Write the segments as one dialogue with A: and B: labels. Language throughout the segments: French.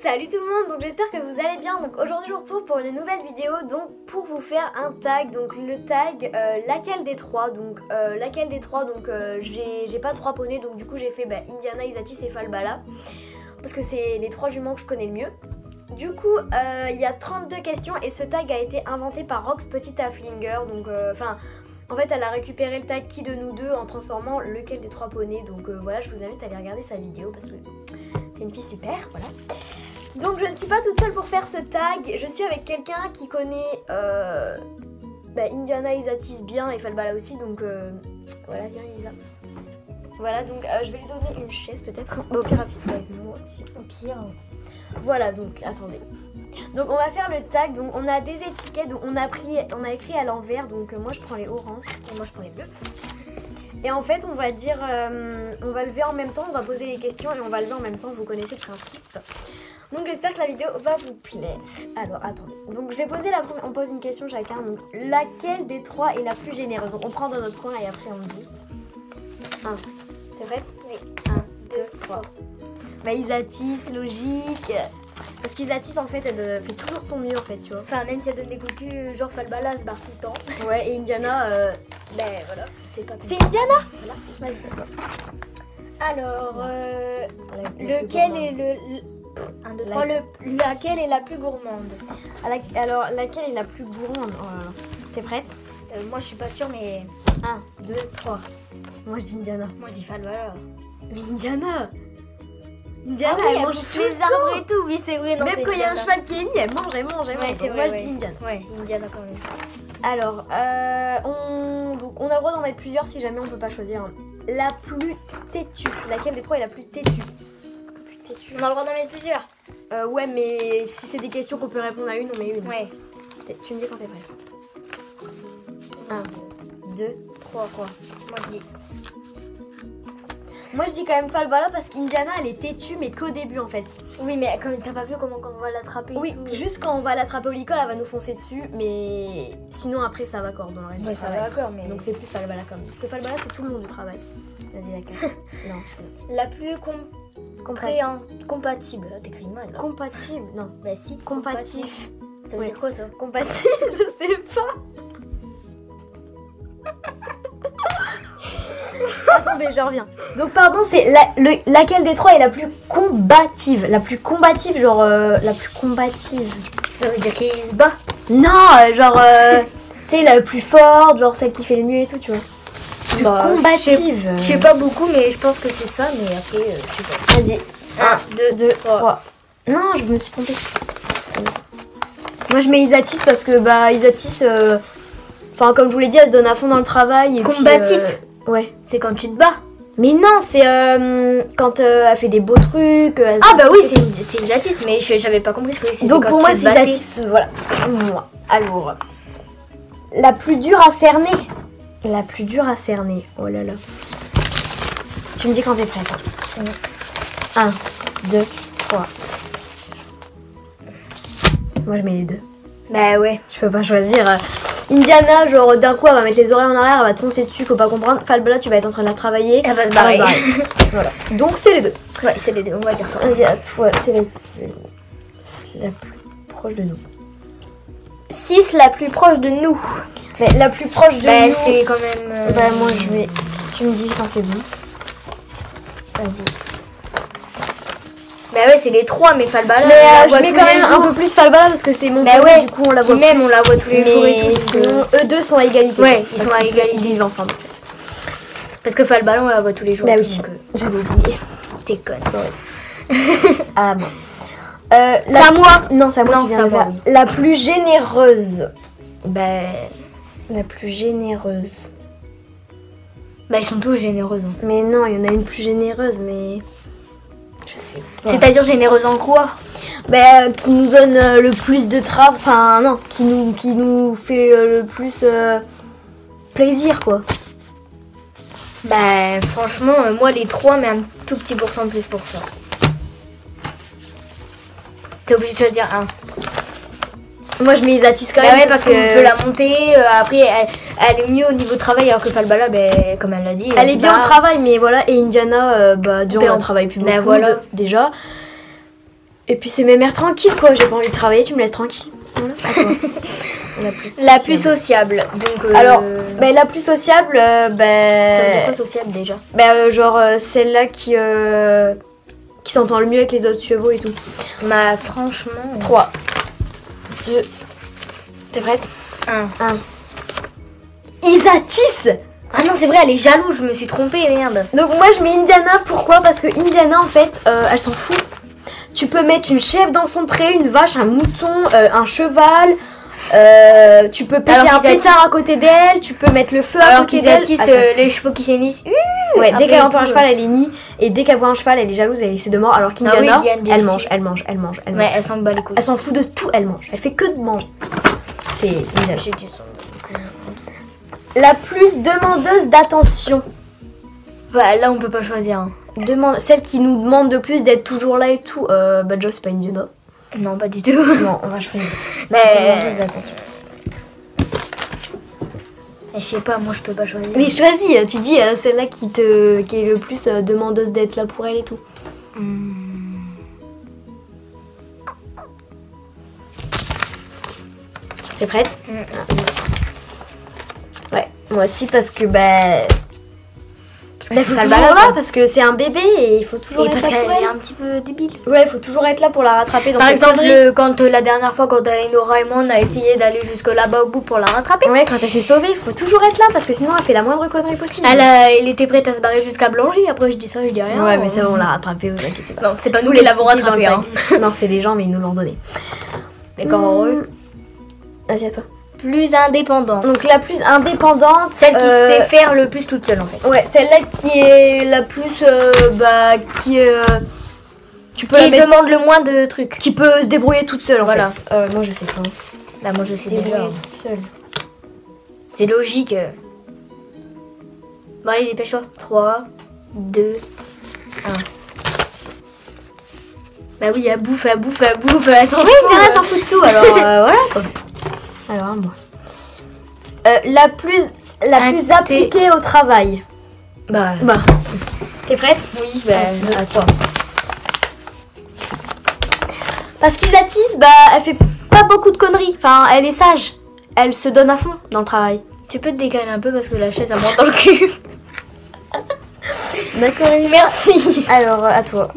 A: Salut tout le monde, donc j'espère que vous allez bien. Donc aujourd'hui je vous retrouve pour une nouvelle vidéo, donc pour vous faire un tag. Donc le tag laquelle des trois, donc j'ai pas trois poneys, donc du coup j'ai fait Indiana, Isatis et Falbala parce que c'est les trois juments que je connais le mieux. Du coup il y a 32 questions et ce tag a été inventé par Rox Petit Afflinger. Donc en fait elle a récupéré le tag qui de nous deux en transformant lequel des trois poneys. Donc voilà, je vous invite à aller regarder sa vidéo parce que c'est une fille super, voilà. Donc je ne suis pas toute seule pour faire ce tag, je suis avec quelqu'un qui connaît Indiana, Isatis bien et Falbala aussi, donc voilà, viens Isa. Voilà, donc je vais lui donner une chaise peut-être, au pire assis-toi avec moi aussi, au pire. Voilà, donc attendez. Donc on va faire le tag, donc on a des étiquettes, donc on a écrit à l'envers, donc moi je prends les oranges et moi je prends les bleus. Et en fait on va dire, on va lever en même temps, on va poser les questions et on va lever en même temps, vous connaissez le principe. Donc j'espère que la vidéo va vous plaire. Alors attendez, donc je vais poser on pose une question chacun. Donc laquelle des trois est la plus généreuse? Donc on prend dans notre coin et après on dit 1. T'es prête? Oui. 1, 2, 3. Isatis, logique. Parce qu'Isatis en fait elle fait toujours son mieux en fait, tu vois.
B: Enfin même si elle donne des cocus, genre Falbala se barre tout le temps.
A: Ouais, et Indiana
B: voilà, c'est pas
A: c'est Indiana.
B: Voilà, vas-y, c'est toi. Alors lequel est le 1, 2, 3, laquelle est la plus gourmande?
A: Alors laquelle est la plus gourmande? Oh là là. T'es prête?
B: Moi je suis pas sûre, mais
A: 1, 2, 3. Moi je dis Indiana.
B: moi je dis Falbala.
A: Mais Indiana
B: Oui,
A: elle mange
B: tous les arbres et tout, oui c'est vrai. Non,
A: même quand il y a un cheval qui est ni, elle mange.
B: Ouais, c'est vrai,
A: moi je dis Indiana.
B: Ouais, Indiana quand même.
A: Alors, on a le droit d'en mettre plusieurs si jamais on peut pas choisir. La plus têtue. Laquelle des trois est la plus têtue?
B: On a le droit d'en mettre plusieurs.
A: Ouais, mais si c'est des questions qu'on peut répondre à une, on met une.
B: Ouais.
A: Tu me dis quand t'es prête. 1, 2, 3. Moi je dis quand même Falbala parce qu'Indiana elle est têtue mais qu'au début en fait.
B: Oui mais comme t'as pas vu comment on va l'attraper?
A: Oui, juste quand on va l'attraper au licol elle va nous foncer dessus, mais sinon après ça va corps dans le reste du travail.
B: Ça va d'accord, mais...
A: Donc c'est plus Falbala quand même. Parce que Falbala c'est tout le long du travail. Vas-y laquelle? Non.
B: La plus compatible. T'écris mal là.
A: Compatible? Non.
B: Bah si.
A: Compatif.
B: Ça veut dire quoi ça?
A: Compatible, je sais pas. Attendez, je reviens. Donc pardon, c'est laquelle des trois est la plus combative? La plus combative, genre la plus combative.
B: Ça veut dire qu'il se bat?
A: Non, genre tu sais la plus forte, genre celle qui fait le mieux et tout, tu vois. Combative.
B: Je sais pas beaucoup, mais je pense que c'est ça, mais après je sais pas.
A: Vas-y. 1, 2, 3. Non, je me suis trompée. Moi je mets Isatis parce que Isatis, enfin comme je vous l'ai dit, elle se donne à fond dans le travail. Et
B: combatif.
A: Puis, ouais.
B: C'est quand tu te bats.
A: Mais non, c'est quand elle fait des beaux trucs.
B: Ah bah oui, c'est Isatis, mais j'avais pas compris ce que c'était.
A: Donc pour moi c'est Isatis, voilà. Moi. Alors, la plus dure à cerner. La plus dure à cerner. Oh là là. Tu me dis quand t'es prête. 1, 2, 3. Moi je mets les deux.
B: Bah ouais.
A: Je peux pas choisir. Indiana, genre d'un coup elle va mettre les oreilles en arrière, elle va te foncer dessus, faut pas comprendre. Falbala, tu vas être en train de la travailler.
B: Elle va se barrer.
A: Voilà. Donc c'est les deux.
B: Ouais, c'est les deux, on va dire ça.
A: Vas-y, à toi, c'est la plus proche de nous.
B: 6, la plus proche de nous.
A: Mais la plus proche de nous.
B: C'est quand même.
A: Moi je vais. Tu me dis quand c'est bon. Vas-y.
B: Bah ouais, c'est les trois, mais Falbala.
A: Mais je mets quand même un peu plus Falbala parce que c'est mon
B: ouais,
A: du coup on la voit.
B: Même on la voit tous les jours et tout.
A: Sinon, eux deux sont à égalité.
B: Ouais, ils sont à égalité.
A: Ils vivent ensemble en fait.
B: Parce que Falbala, on la voit tous les jours.
A: Bah oui, j'avais oublié.
B: T'es conne.
A: Ah bon.
B: C'est à moi.
A: Non, c'est à moi,
B: non,
A: tu viens de faire.
B: Oui.
A: La plus généreuse.
B: La plus généreuse. Ils sont tous généreuses. Hein.
A: Mais non, il y en a une plus généreuse, mais... Je sais.
B: C'est-à-dire généreuse en quoi?
A: Qui nous donne le plus de travail. Enfin, non, qui nous fait le plus plaisir, quoi.
B: Franchement, moi les trois, mais un tout petit pourcent de plus pour ça. T'es obligé de choisir un.
A: Moi je mets Isatis quand même.
B: Ouais, parce qu'on peut la monter. Après, elle est mieux au niveau travail, alors que Falbala, comme elle l'a dit.
A: Elle est bien au travail, mais voilà. Et Indiana, déjà on travaille plus beaucoup
B: voilà.
A: déjà. Et puis c'est mes mères tranquilles quoi, j'ai pas envie de travailler, tu me laisses tranquille. Voilà, à toi.
B: La plus sociable. Donc,
A: Alors, la plus sociable,
B: ça veut dire quoi sociable déjà?
A: Genre celle-là qui s'entend le mieux avec les autres chevaux et tout.
B: Bah franchement...
A: 3, 2, t'es prête?
B: 1.
A: Isatis!
B: Ah non c'est vrai, elle est jalouse, je me suis trompée, merde.
A: Donc moi je mets Indiana, pourquoi? Parce que Indiana en fait, elle s'en fout. Tu peux mettre une chèvre dans son pré, une vache, un mouton, un cheval. Tu peux péter un pétard à côté d'elle, tu peux mettre le feu à côté d'elle.
B: Les chevaux qui s'hennissent.
A: Ouais, dès qu'elle entend un cheval, elle est nie. Et dès qu'elle voit un cheval, elle est jalouse, elle essaie de mort. Alors qu'Indiana, elle mange.
B: Ouais, elle s'en bat les couilles.
A: Elle s'en fout de tout, elle mange. Elle fait que de manger. C'est Indiana. La plus demandeuse d'attention.
B: Bah là on peut pas choisir. Hein.
A: Celle qui nous demande de plus d'être toujours là et tout. Joe, c'est pas Indiana.
B: Non, pas du tout.
A: Non, on va choisir.
B: Mais je sais pas, moi je peux pas choisir.
A: Mais choisis, tu dis celle-là qui est le plus demandeuse d'être là pour elle et tout. T'es prête? Ouais, moi aussi parce que faut toujours là parce que c'est un bébé et il faut toujours être là pour elle.
B: Et parce qu'elle est un petit peu débile.
A: Ouais, il faut toujours être là pour la rattraper.
B: Par exemple, quand la dernière fois, quand Nora et moi on a essayé d'aller jusque là-bas au bout pour la rattraper.
A: Ouais, quand elle s'est sauvée, il faut toujours être là parce que sinon elle fait la moindre connerie possible.
B: Elle était prête à se barrer jusqu'à Blangy. Après, je dis ça, je dis rien.
A: Ouais, mais ça, on l'a rattrapée, vous inquiétez pas.
B: Non, c'est pas nous qui l'avons rattrapée. Hein.
A: Non, c'est des gens, mais ils nous l'ont donné.
B: D'accord,
A: Vas-y, à toi.
B: Plus indépendante.
A: Donc la plus indépendante,
B: celle qui sait faire le plus toute seule en fait.
A: Ouais, celle-là qui est la plus tu peux
B: qui demande le moins de trucs.
A: Qui peut se débrouiller toute seule en fait.
B: Moi je sais pas. Là moi je sais
A: débrouiller
B: déjà.
A: toute seule.
B: C'est logique. Bon allez dépêche-toi. 3, 2, 1. Bah oui, elle bouffe, elle s'en fout.
A: Elle s'en fout de tout, alors voilà quoi. Alors moi. La plus appliquée au travail.
B: Bah.
A: T'es prête?
B: Oui, à toi.
A: Parce qu'Isatis, elle fait pas beaucoup de conneries. Enfin, elle est sage. Elle se donne à fond dans le travail.
B: Tu peux te décaler un peu parce que la chaise elle monte dans le cul.
A: D'accord, merci. Alors, à toi.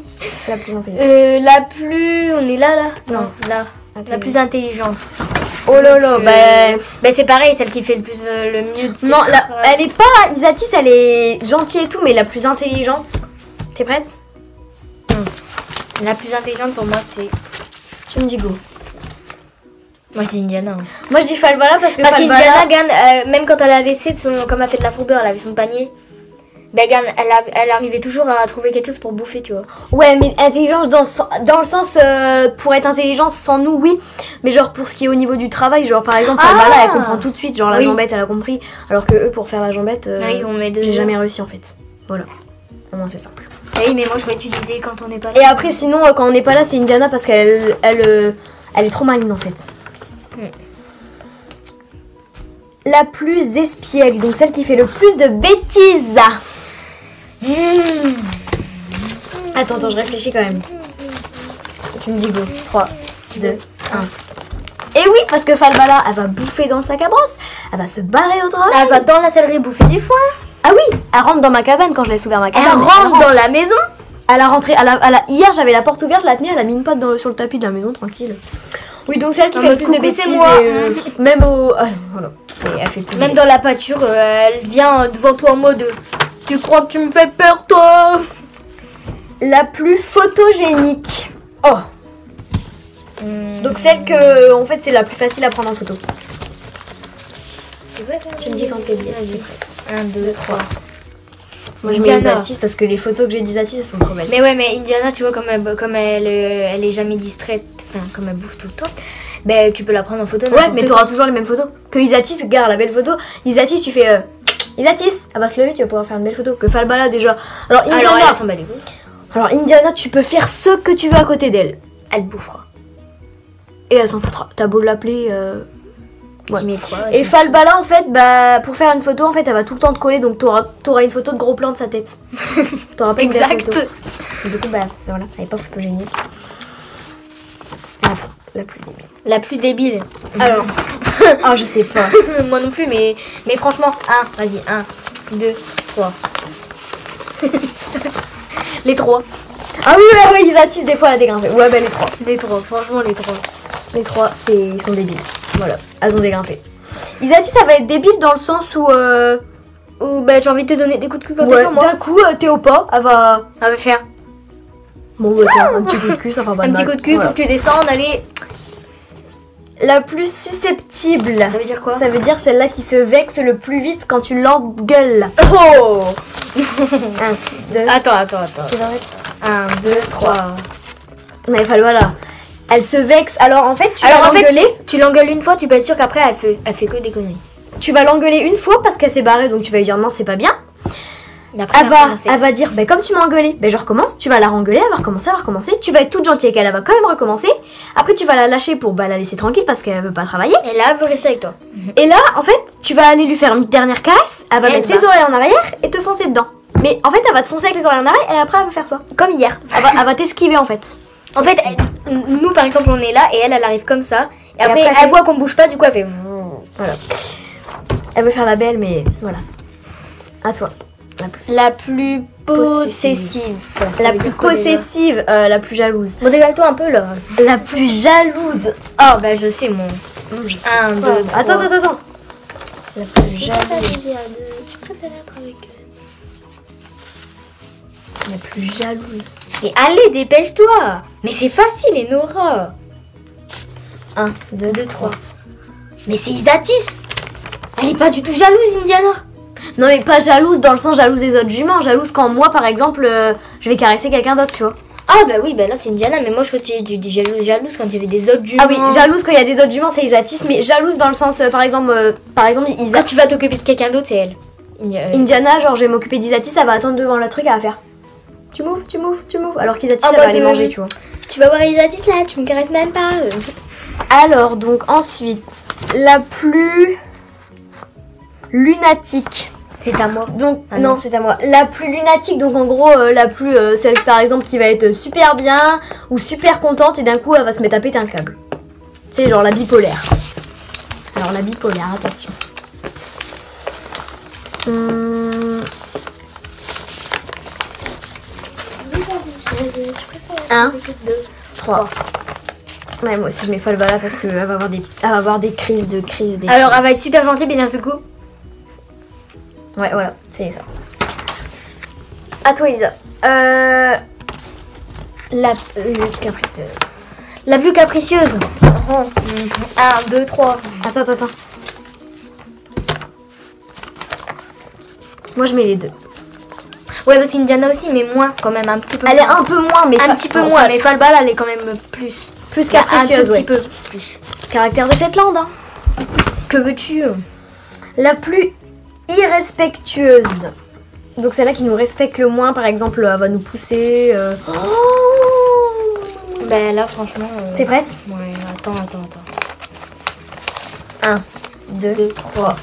A: La plus intelligente.
B: On est là. Non, là. La plus intelligente.
A: Oh là là,
B: c'est pareil, celle qui fait le plus le mieux de ses
A: non, elle est pas... Isatis, elle est gentille et tout, mais la plus intelligente. T'es prête?
B: La plus intelligente pour moi, c'est...
A: Tu me dis go.
B: Moi, je dis Indiana. Hein.
A: Moi, je dis Falbala parce que
B: qu'Indiana gagne, même quand elle avait comme elle fait de la fourbeur, elle avait son panier. Elle arrivait toujours à trouver quelque chose pour bouffer, tu vois.
A: Ouais, mais intelligence dans le sens pour être intelligente sans nous, oui. Mais genre pour ce qui est au niveau du travail, genre par exemple, Falbala, elle comprend tout de suite. Genre la jambette, elle a compris. Alors que eux, pour faire la jambette, j'ai jamais réussi en fait. Voilà. Vraiment, c'est simple.
B: Oui, mais moi je vais utiliser quand on n'est pas là.
A: Et après, sinon, quand on n'est pas là, c'est Indiana parce qu'elle est trop maligne en fait. La plus espiègle, donc celle qui fait le plus de bêtises. Attends, je réfléchis quand même. Tu me dis go. 3, 2, 1. Et oui, parce que Falbala, elle va bouffer dans le sac à brosse. Elle va se barrer au travail.
B: Elle va dans la sellerie bouffer du foin.
A: Ah oui, elle rentre dans ma cabane quand je laisse ouvert ma cabane.
B: Elle rentre dans la maison.
A: Elle a rentré. Hier, j'avais la porte ouverte, je la tenais, elle a mis une patte sur le tapis de la maison, tranquille. Oui, donc celle qui fait le plus de bêtises.
B: Moi.
A: Même au. Voilà. Elle fait plus
B: même dans la pâture, elle vient devant toi en mode. Tu crois que tu me fais peur, toi?
A: La plus photogénique. Oh. Donc celle que, en fait, c'est la plus facile à prendre en photo. Tu me dis quand c'est bien.
B: 1, 2, 3.
A: Moi je mets Isatis parce que les photos que j'ai d'Isatis elles sont trop belles.
B: Mais ouais, mais Indiana, tu vois, comme elle est jamais distraite, enfin comme elle bouffe tout le temps, ben tu peux la prendre en photo.
A: Ouais, mais tu auras toujours les mêmes photos. Que Isatis, regarde la belle photo. Isatis, tu fais Isatis, elle va se lever, tu vas pouvoir faire une belle photo. Que Falbala déjà. Alors Indiana, tu peux faire ce que tu veux à côté d'elle.
B: Elle bouffera.
A: Et elle s'en foutra. T'as beau l'appeler. Ouais.
B: Et
A: Falbala en fait, pour faire une photo en fait, elle va tout le temps te coller, donc t'auras une photo de gros plan de sa tête. T'auras pas une belle photo. Et du coup voilà, elle est pas photogénique. La plus débile.
B: La plus débile.
A: Alors, oh, je sais pas.
B: Moi non plus, mais franchement, vas-y, 1, 2, 3. Les 3.
A: Ah oui, ouais, ils attissent des fois à la dégrimpée. Ouais, bah les 3.
B: Les 3, franchement, les 3.
A: Les 3, ils sont débiles. Voilà, elles ont dégrimpé. Isati, ça va être débile dans le sens où...
B: Ou bah j'ai envie de te donner des coups de cul quand t'es
A: ouais,
B: sur moi.
A: d'un coup, t'es au pas, elle va...
B: Elle va faire
A: Bon, bah tiens, un petit coup de cul, ça fera pas de
B: un petit
A: mal.
B: coup de cul,
A: Voilà.
B: faut que tu descendes, allez.
A: La plus susceptible.
B: Ça veut dire quoi?
A: Ça veut dire celle-là qui se vexe le plus vite quand tu l'engueules.
B: Oh
A: 1, 2...
B: Attends.
A: Tu vas mettre
B: 1, 2, 3.
A: Mais voilà. Elle se vexe. Alors en fait, tu vas l'engueuler.
B: Tu l'engueules une fois, tu peux être sûr qu'après elle fait que des conneries.
A: Tu vas l'engueuler une fois parce qu'elle s'est barrée, donc tu vas lui dire non, c'est pas bien.
B: Mais après,
A: Elle va dire, comme tu m'as engueulé, je recommence. Tu vas la rengueuler, elle va recommencer. Tu vas être toute gentille avec elle, elle va quand même recommencer. Après, tu vas la lâcher pour la laisser tranquille parce qu'elle veut pas travailler.
B: Et là, elle veut rester avec toi.
A: Et là, en fait, tu vas aller lui faire une dernière caresse. Elle va mettre les oreilles en arrière et te foncer dedans. Mais en fait, elle va te foncer avec les oreilles en arrière et après, elle va faire ça.
B: Comme hier.
A: Elle va t'esquiver en fait.
B: En fait, nous par exemple, on est là et elle arrive comme ça. Et après, elle voit qu'on bouge pas, du coup, elle fait.
A: Voilà. Elle veut faire la belle, mais voilà. À toi.
B: La plus possessive.
A: La plus possessive, la plus jalouse.
B: Bon, dégale-toi un peu là.
A: La plus jalouse.
B: Oh, bah je sais, mon. 1, 2, 3.
A: Attends. La plus jalouse.
B: Tu préfères être avec
A: La plus jalouse.
B: Mais allez, dépêche-toi. Mais c'est facile, Enora.
A: 1, 2,
B: 3. Mais c'est Isatis. Elle est pas du tout jalouse, Indiana.
A: Non mais pas jalouse dans le sens jalouse des autres juments, jalouse quand moi par exemple je vais caresser quelqu'un d'autre, tu vois.
B: Ah bah oui, bah là c'est Indiana, mais moi je crois que tu dis jalouse quand il y avait des autres juments.
A: Ah oui, jalouse quand il y a des autres juments c'est Isatis, mais jalouse dans le sens par exemple
B: quand tu vas t'occuper de quelqu'un d'autre c'est elle.
A: Indiana, genre je vais m'occuper d'Isatis, elle va attendre devant le truc, elle va faire tu m'ouvres, alors qu'Isatis elle va aller manger, tu vois.
B: Tu vas voir Isatis là, tu me caresses même pas.
A: Alors donc ensuite, la plus lunatique.
B: C'est à moi.
A: Donc non, c'est à moi. La plus lunatique, donc en gros la plus celle par exemple qui va être super bien ou super contente et d'un coup elle va se mettre à péter un câble. C'est genre la bipolaire. Alors la bipolaire, attention. 1, 2, 3. Ouais, moi aussi je mets Falbala parce qu'elle va avoir des crises.
B: Alors elle va être super gentille, mais d'un seul coup.
A: Ouais, voilà, c'est ça. À toi, Lisa.
B: La plus capricieuse. La plus capricieuse. 1, 2, 3.
A: Attends. Moi, je mets les deux.
B: Ouais, parce qu'Indiana aussi, mais moins quand même, un petit peu.
A: Elle est un peu moins, mais
B: un petit peu moins. Mais Falbala, elle est quand même plus
A: capricieuse,
B: un tout petit peu plus.
A: Caractère de Shetland, hein.
B: Que veux-tu?
A: La plus irrespectueuse. Donc celle-là qui nous respecte le moins, par exemple, elle va nous pousser.
B: Ben là, franchement.
A: T'es prête?
B: Ouais, attends.
A: 1, 2, 3.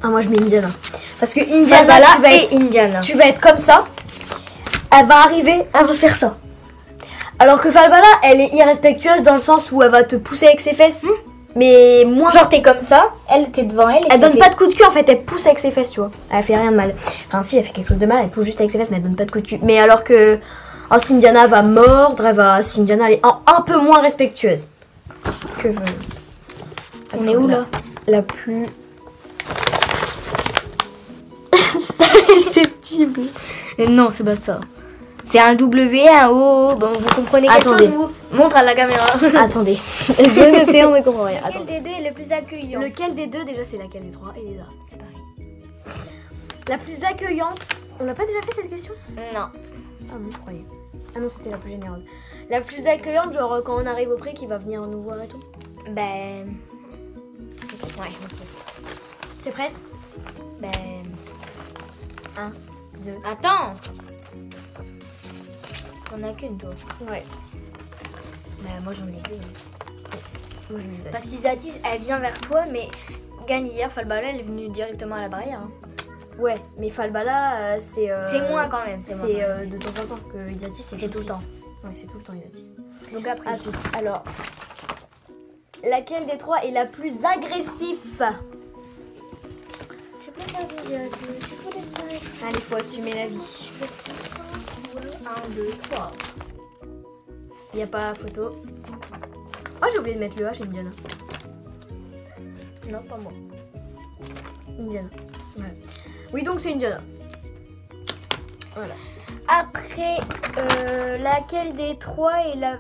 A: Ah, moi je mets Indiana. Parce que Indiana, tu vas être comme ça. Elle va arriver, elle va faire ça. Alors que Falbala, elle est irrespectueuse dans le sens où elle va te pousser avec ses fesses. Mais moins.
B: Genre t'es comme ça, elle t'es devant elle.
A: Elle donne pas de coup de cul en fait, elle pousse avec ses fesses, tu vois. Elle fait rien de mal. Enfin si, elle fait quelque chose de mal, elle pousse juste avec ses fesses, mais elle donne pas de coup de cul. Mais alors que si Indiana va mordre, si Indiana elle est un peu moins respectueuse.
B: On est où là?
A: La plus susceptible.
B: Non, c'est pas ça. C'est un W, un O. Bon, vous comprenez quelque chose, vous? Montre à la caméra.
A: Attendez. Je ne sais, on ne comprend rien.
B: Lequel des deux est le plus accueillant?
A: Lequel des deux, déjà, c'est laquelle des trois? Elisa, c'est pareil. La plus accueillante. On n'a pas déjà fait cette question?
B: Non.
A: Ah non, je croyais. Ah non, c'était la plus généreuse. La plus accueillante, genre quand on arrive au pré, qui va venir nous voir et tout?
B: Ben. Ouais, ok.
A: T'es prête?
B: Ben.
A: 1, 2.
B: Attends! On a qu'une, toi.
A: Ouais.
B: Ben, moi j'en ai deux.
A: Moi, je
B: parce qu'Isatis, elle vient vers toi, mais gagne hier, Falbala, elle est venue directement à la barrière. Hein.
A: Ouais, mais Falbala, c'est.
B: C'est moins quand même.
A: C'est de temps en temps que Isatis,
B: c'est tout le temps.
A: Ouais, c'est tout le temps Isatis.
B: Donc après.
A: Ensuite, alors, laquelle des trois est la plus agressive?
B: Tu peux faire des tu peux les faire.
A: Allez, faut assumer la vie.
B: 1, 2, 3.
A: Il n'y a pas photo. Oh, j'ai oublié de mettre le H, Indiana.
B: Non, pas moi.
A: Indiana. Ouais. Oui, donc c'est Indiana. Voilà.
B: Après, laquelle des trois est la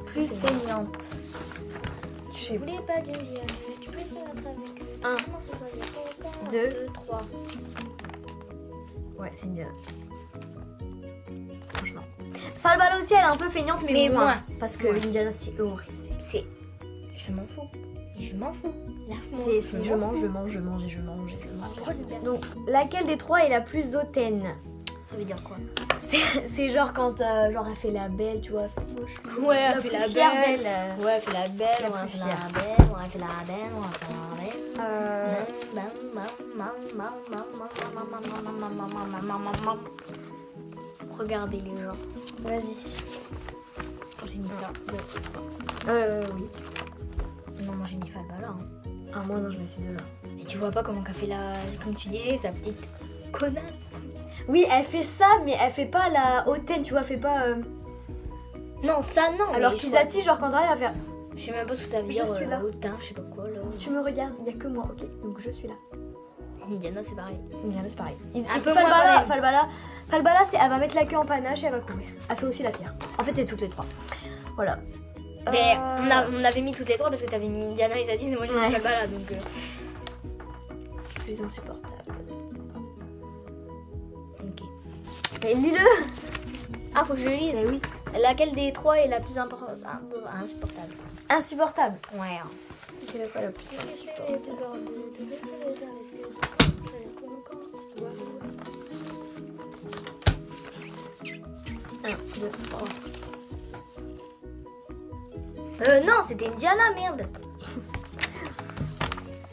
B: plus feignante?
A: Je sais
B: Je voulais pas du viol. Tu peux faire avec
A: 1, 2,
B: 3.
A: Ouais, c'est Indiana. Franchement. Falbala aussi, elle est un peu feignante, mais moins.
B: moins.
A: Parce que Indiana, c'est horrible.
B: C'est. Je m'en fous. Et je m'en fous.
A: C'est je mange.
B: Pourquoi tu perds?
A: Donc, laquelle des trois est la plus hautaine?
B: Ça veut dire quoi?
A: C'est genre quand genre elle fait la belle, tu vois.
B: Ouais,
A: elle fait la belle.
B: Ouais, elle fait la belle.
A: La
B: On a
A: plus
B: fait
A: fière.
B: la belle. On a fait la belle. On a fait la belle. Regardez les gens.
A: Vas-y.
B: J'ai mis ça.
A: Oui.
B: Non, moi j'ai mis Falbala. Hein.
A: Ah, moi non, je mets ces deux-là.
B: Et tu vois pas comment qu'a fait la. Comme tu disais, sa petite connasse.
A: Oui, elle fait ça, mais elle fait pas la hautaine, tu vois, elle fait pas.
B: Non, ça non.
A: Alors
B: mais
A: qu'Isati, genre quand elle va faire.
B: je sais même pas ce que ça veut
A: Je
B: dire.
A: suis là.
B: Hautain, je sais pas quoi là.
A: Tu me regardes, il y a que moi, ok. Donc je suis là.
B: Indiana, c'est pareil.
A: Indiana, c'est pareil.
B: Un peu moins quand même.
A: Falbala, c'est elle va mettre la queue en panache et elle va courir. Elle fait aussi la fière. En fait, c'est toutes les trois. Voilà.
B: Mais on avait mis toutes les trois parce que t'avais mis Indiana et Zadis et moi j'ai mis
A: Ouais.
B: Falbala donc.
A: Plus insupportable.
B: Ok.
A: Mais lis-le.
B: Ah, faut que je le lise.
A: Mais oui.
B: Laquelle des trois est la plus insupportable?
A: Insupportable.
B: Ouais.
A: C'est la la plus insupportable. 1, 2, 3.
B: Non, c'était Indiana, merde.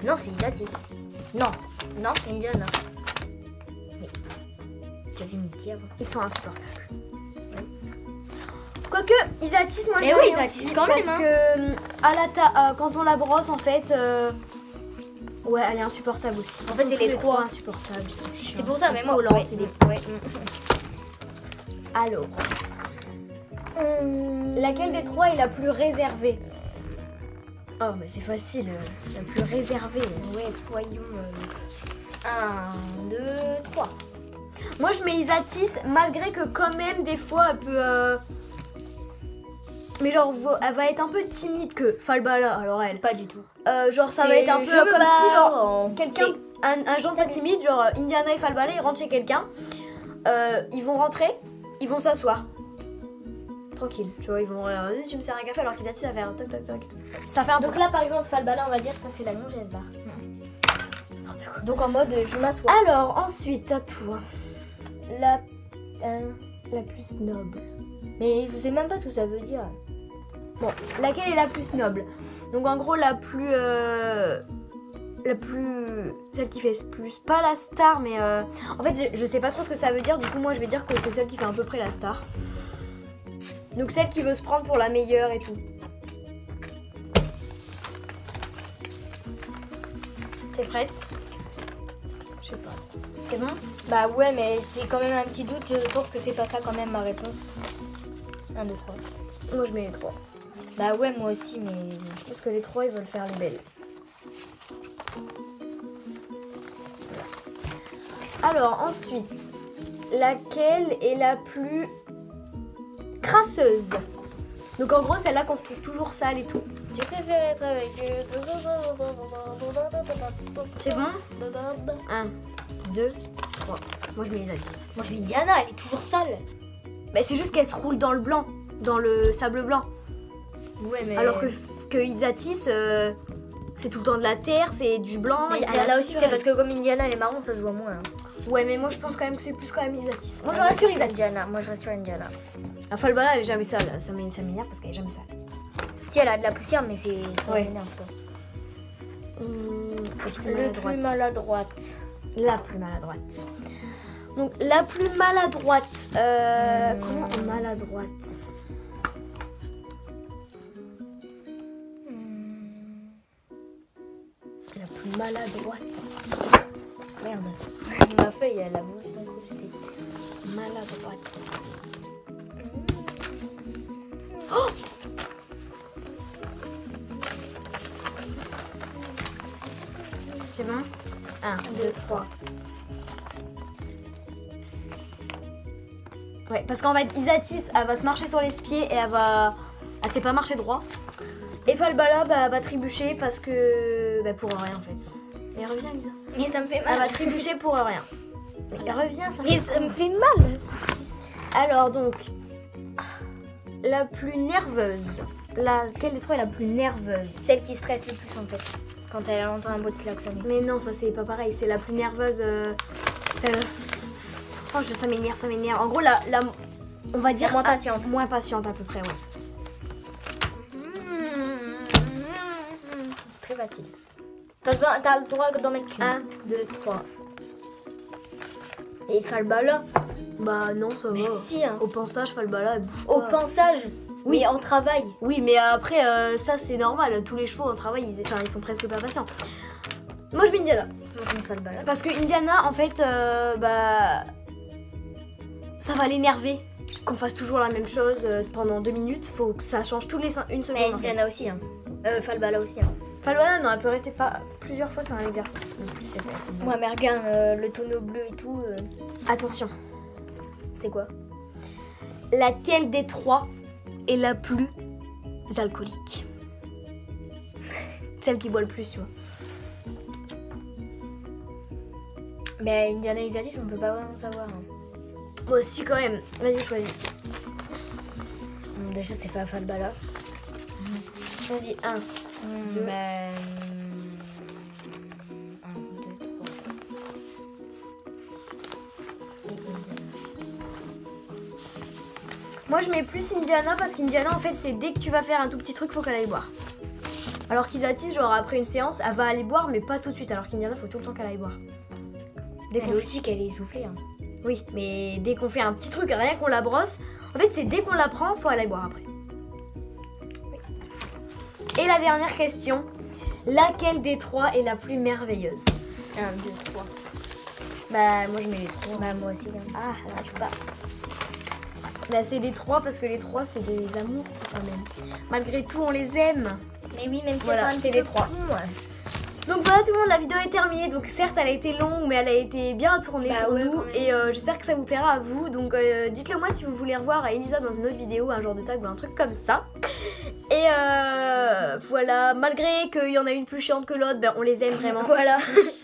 B: Non, c'est Isatis. Non, c'est Indiana. Mais j'avais mis qui avant?
A: Ils sont insupportables. Quoique, Isatis, moi je
B: Mais
A: l'aime
B: oui,
A: bien
B: Isatis,
A: aussi,
B: quand même,
A: parce
B: hein.
A: que quand on la brosse, en fait, ouais, elle est insupportable aussi.
B: En fait, c'est les trois
A: insupportables. Ils sont chiants,
B: C'est pour ça,
A: ils
B: mais
A: sont
B: moi.
A: collants,
B: Ouais,
A: c'est des...
B: ouais.
A: Alors, laquelle des trois est la plus réservée? Oh, mais c'est facile, la plus réservée.
B: Ouais, voyons. 1, 2, 3.
A: Moi, je mets Isatis, malgré que quand même, des fois, elle peut... Mais genre, elle va être un peu timide que Falbala, alors elle.
B: Pas du tout.
A: Genre, ça va être un peu comme si, genre, quelqu'un,
B: C'est-
A: un genre pas timide, genre Indiana et Falbala, ils rentrent chez quelqu'un. Ils vont rentrer, ils vont s'asseoir. Tranquille, tu vois, ils vont... Vas-y, tu me sers un café, alors qu'Isatis, ça va faire un toc toc toc. Ça fait un peu...
B: Donc là, par exemple, Falbala, on va dire ça, c'est la longesse barre.
A: n'importe quoi.
B: Donc en mode, je m'assois.
A: Alors, ensuite, à toi.
B: La...
A: La plus noble.
B: Mais je sais même pas ce que ça veut dire.
A: Bon, laquelle est la plus noble? Donc en gros la plus celle qui fait plus, pas la star, mais en fait je sais pas trop ce que ça veut dire. Du coup moi je vais dire que c'est celle qui fait à peu près la star. Donc celle qui veut se prendre pour la meilleure et tout. T'es prête? Je sais pas. C'est bon?
B: Bah ouais, mais j'ai quand même un petit doute. Je pense que c'est pas ça quand même ma réponse. 1, 2, 3.
A: Moi je mets les trois.
B: Bah ouais, moi aussi, mais...
A: Parce que les trois ils veulent faire les belles. Alors ensuite, laquelle est la plus crasseuse? Donc en gros celle-là qu'on retrouve toujours sale et tout.
B: Tu préfères être avec...
A: C'est bon? 1, 2, 3. Moi je mets Isatis.
B: Moi je mets Diana, elle est toujours sale.
A: Bah c'est juste qu'elle se roule dans le blanc, dans le sable blanc.
B: Ouais, mais...
A: Alors que Isatis, c'est tout le temps de la terre, c'est du blanc.
B: Mais
A: y a
B: Diana
A: rien
B: aussi,
A: sur
B: c'est
A: elle.
B: parce que comme Indiana elle est marron, ça se voit moins.
A: Ouais, mais moi je pense quand même que c'est plus quand même Isatis. Moi je
B: Ouais,
A: reste sur
B: c'est
A: Isatis.
B: Indiana. Moi je reste sur Indiana.
A: La Falbala elle est jamais sale, ça m'énerve parce qu'elle est jamais sale.
B: Si elle a de la poussière, mais c'est... Ça
A: Ouais.
B: m'énerve ça.
A: La plus
B: Le
A: maladroite.
B: plus maladroite.
A: La plus maladroite. Donc la plus maladroite. Comment maladroite? Maladroite. Merde.
B: Ma feuille, elle a voulu s'incruster.
A: Maladroite. Oh! C'est bon? 1, 2, 3. Ouais, parce qu'en fait, Isatis, elle va se marcher sur les pieds et elle sait pas marcher droit. Et Falbala, bah, elle va trébucher parce que... Bah, pour rien, en fait. Mais reviens, Lisa.
B: Mais ça me fait mal.
A: Elle va trébucher pour rien. Mais reviens, ça me
B: Mais
A: fait
B: ça me fait mal.
A: Alors, donc... La plus nerveuse. Laquelle des trois est la plus nerveuse?
B: Celle qui stresse le plus, en fait. Quand elle entend un bout de klaxonner.
A: Mais non, ça c'est pas pareil. C'est la plus nerveuse... Oh, ça m'énerve, ça m'énerve. En gros, on va dire...
B: moins patiente.
A: Moins patiente, à peu près, ouais.
B: C'est très facile. T'as le droit d'en mettre une.
A: 1, 2, 3.
B: Et Falbala?
A: Bah non, ça
B: Mais
A: va.
B: si, hein.
A: Au pensage, Falbala, elle bouge
B: Au
A: pas.
B: pensage?
A: Oui.
B: Mais en travail.
A: Oui, mais après, ça c'est normal. Tous les chevaux en travail, ils sont presque pas patients. Moi, je mets Indiana.
B: Moi, je mets Falbala.
A: Parce que Indiana, en fait, bah... Ça va l'énerver qu'on fasse toujours la même chose pendant 2 minutes. Faut que ça change tous les 1 seconde.
B: Mais
A: en fait.
B: Indiana aussi, hein. Falbala aussi, hein.
A: Falbala, non, elle peut rester pas plusieurs fois sur un exercice. En plus, c'est bon.
B: Moi, mais regarde, le tonneau bleu et tout.
A: Attention.
B: C'est quoi?
A: Laquelle des trois est la plus alcoolique? Celle qui boit le plus, tu vois.
B: Mais Indiana et Isatis, on peut pas vraiment savoir. Hein.
A: Moi aussi, quand même. Vas-y, choisis.
B: Déjà, c'est pas Falbala.
A: Vas-y, 1.
B: Mais... 1, 2, 3.
A: Moi, je mets plus Indiana parce qu'Indiana, en fait, c'est dès que tu vas faire un tout petit truc, faut qu'elle aille boire. Alors qu'Isatis, genre après une séance, elle va aller boire, mais pas tout de suite. Alors qu'Indiana, faut tout le temps qu'elle aille boire. Dès qu'on
B: logique, elle est essoufflée. Hein.
A: Oui, mais dès qu'on fait un petit truc, rien qu'on la brosse, en fait, c'est dès qu'on la prend, faut aller boire après. Oui. Et la dernière question, laquelle des trois est la plus merveilleuse?
B: 1, 2, 3.
A: Bah, moi, je mets les trois.
B: Bah, moi aussi. Hein.
A: Ah, j'arrive pas. Bah, c'est les trois parce que les trois, c'est des amours quand même. Malgré tout, on les aime.
B: Mais oui, même si
A: Voilà,
B: elles sont un
A: c'est
B: petit
A: les
B: peu
A: trois.
B: cons, ouais.
A: Donc voilà tout le monde, la vidéo est terminée. Donc certes elle a été longue mais elle a été bien tournée
B: Bah
A: pour
B: ouais,
A: nous.
B: quand même.
A: Et j'espère que ça vous plaira à vous. Donc dites-le moi si vous voulez revoir Elisa dans une autre vidéo, un genre de tag ou un truc comme ça. Et voilà, malgré qu'il y en a une plus chiante que l'autre, ben, on les aime vraiment.
B: Voilà.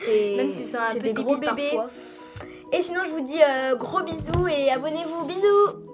A: Même
B: si c'est un peu
A: des gros
B: débile
A: bébés.
B: parfois.
A: Et sinon je vous dis gros bisous et abonnez-vous, bisous.